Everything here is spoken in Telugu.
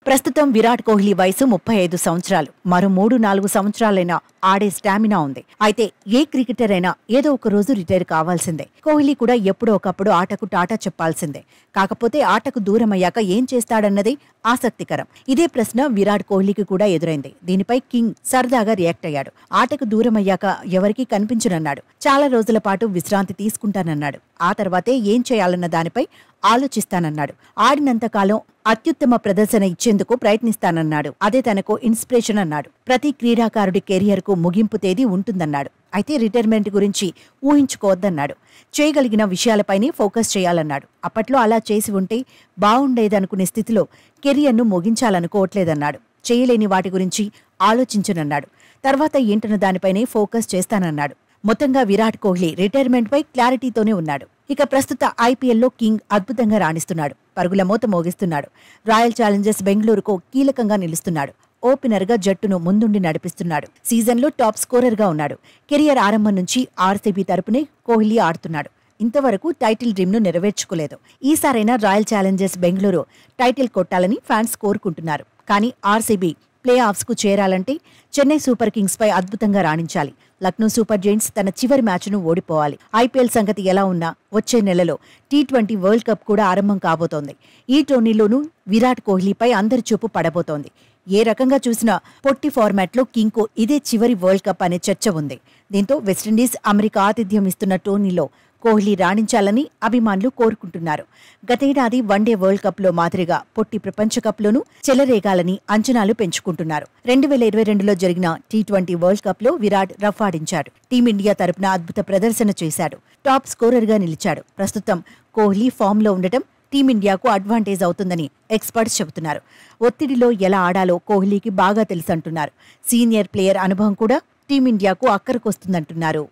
ప్రస్తుతం విరాట్ కోహ్లీ వయసు 35 సంవత్సరాలు. మరో 3-4 సంవత్సరాలైనా ఆడే స్టామినా ఉంది. అయితే ఏ క్రికెటర్ అయినా ఏదో ఒక రోజు రిటైర్ కావాల్సిందే. కోహ్లీ కూడా ఎప్పుడో ఒకప్పుడు ఆటకు టాటా చెప్పాల్సిందే. కాకపోతే ఆటకు దూరమయ్యాక ఏం చేస్తాడన్నది ఆసక్తికరం. ఇదే ప్రశ్న విరాట్ కోహ్లీకి కూడా ఎదురైంది. దీనిపై కింగ్ సరదాగా రియాక్ట్ అయ్యాడు. ఆటకు దూరమయ్యాక ఎవరికీ కనిపించనన్నాడు. చాలా రోజుల పాటు విశ్రాంతి తీసుకుంటానన్నాడు. ఆ తర్వాతే ఏం చేయాలన్న దానిపై ఆలోచిస్తానన్నాడు. ఆడినంతకాలం అత్యుత్తమ ప్రదర్శన ఇచ్చేందుకు ప్రయత్నిస్తానన్నాడు. అదే తనకు ఇన్స్పిరేషన్ అన్నాడు. ప్రతి క్రీడాకారుడి కెరియర్ కు ముగింపు తేదీ ఉంటుందన్నాడు. అయితే రిటైర్మెంట్ గురించి ఊహించుకోవద్దన్నాడు. చేయగలిగిన విషయాలపైనే ఫోకస్ చేయాలన్నాడు. అప్పట్లో అలా చేసి ఉంటే బావుండేదనుకునే స్థితిలో కెరియర్ను ముగించాలనుకోవట్లేదన్నాడు. చేయలేని వాటి గురించి ఆలోచించనన్నాడు. తర్వాత ఏంటన్న దానిపైనే ఫోకస్ చేస్తానన్నాడు. మొత్తంగా విరాట్ కోహ్లీ రిటైర్మెంట్పై క్లారిటీతోనే ఉన్నాడు. ఇక ప్రస్తుత ఐపీఎల్లో కింగ్ అద్భుతంగా రాణిస్తున్నాడు. పరుగుల మోత మోగిస్తున్నాడు. రాయల్ ఛాలెంజర్స్ బెంగళూరుకు కీలకంగా నిలుస్తున్నాడు. ఓపెనర్గా జట్టును ముందుండి నడిపిస్తున్నాడు. సీజన్లో టాప్ స్కోరర్గా ఉన్నాడు. కెరియర్ ఆరంభం నుంచి ఆర్సీబీ తరపునే కోహ్లీ ఆడుతున్నాడు. ఇంతవరకు టైటిల్ డ్రీమ్ను నెరవేర్చుకోలేదు. ఈసారైనా రాయల్ ఛాలెంజర్స్ బెంగళూరు టైటిల్ కొట్టాలని ఫ్యాన్స్ కోరుకుంటున్నారు. కానీ ఆర్సీబీ ప్లే ఆఫ్స్కు చేరాలంటే చెన్నై సూపర్ కింగ్స్పై అద్భుతంగా రాణించాలి. లక్నో సూపర్ జైంట్స్ తన చివరి మ్యాచ్ను ఓడిపోవాలి. ఐపీఎల్ సంగతి ఎలా ఉన్నా వచ్చే నెలలో T20 వరల్డ్ కప్ కూడా ఆరంభం కాబోతోంది. ఈ టోర్నీలోనూ విరాట్ కోహ్లీపై అందరి చూపు పడబోతోంది. ఏ రకంగా చూసినా పొట్టి ఫార్మాట్లో కింగ్కు ఇదే చివరి వరల్డ్ కప్ అనే చర్చ ఉంది. దీంతో వెస్టిండీస్, అమెరికా ఆతిథ్యం ఇస్తున్న టోర్నీలో కోహ్లీ రాణించాలని అభిమానులు కోరుకుంటున్నారు. గతేడాది వన్డే వరల్డ్ కప్లో మాదిరిగా పొట్టి ప్రపంచ కప్లోనూ చెలరేగాలని అంచనాలు పెంచుకుంటున్నారు. 2022లో జరిగిన T20 వరల్డ్ కప్లో విరాట్ రఫ్ ఆడించాడు. టీమిండియా తరపున అద్భుత ప్రదర్శన చేశాడు. టాప్ స్కోరర్గా నిలిచాడు. ప్రస్తుతం కోహ్లీ ఫామ్లో ఉండటం టీమిండియాకు అడ్వాంటేజ్ అవుతుందని ఎక్స్పర్ట్స్ చెబుతున్నారు. ఒత్తిడిలో ఎలా ఆడాలో కోహ్లీకి బాగా తెలుసంటున్నారు. సీనియర్ ప్లేయర్ అనుభవం కూడా టీమిండియాకు అక్కరకొస్తుందంటున్నారు.